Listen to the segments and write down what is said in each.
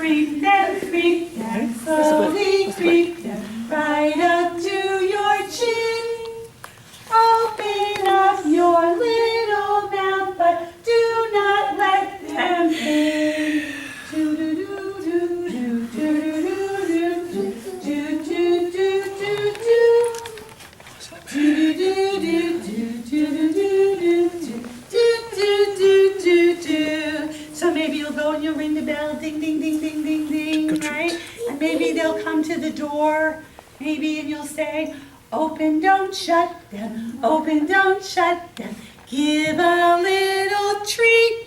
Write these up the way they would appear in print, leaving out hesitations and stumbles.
creep them, slowly creep them, right up to your chin. Open up your little mouth, but do not let them in. So maybe you'll go and you'll ring the bell, ding, ding, ding, ding, ding, ding, right? And maybe they'll come to the door, maybe, and you'll say, open, don't shut them, open, don't shut them, give a little treat.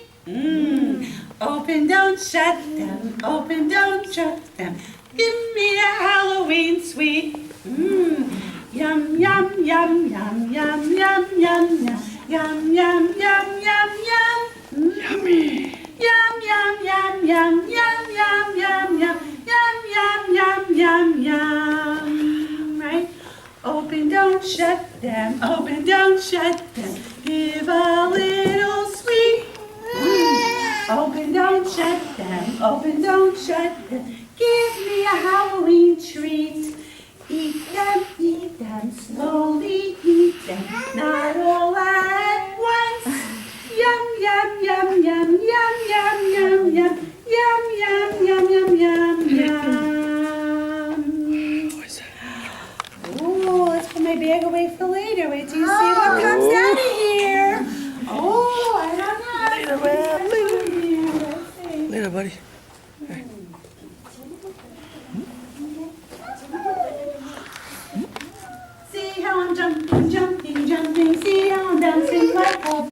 Open, don't shut them, open, don't shut them, give me a Halloween sweet. Yum, yum, yum, yum, yum, yum, yum, yum, yum, yum, yum, yum, yum. Yummy. Yum, yum, yum, yum, yum, yum, yum, yum, yum, yum, yum, yum, right? Open, don't shut them, open, don't shut them, give a little sweet. Open, don't shut them, open, don't shut them, give me a Halloween treat. Eat them, slowly eat them, not all at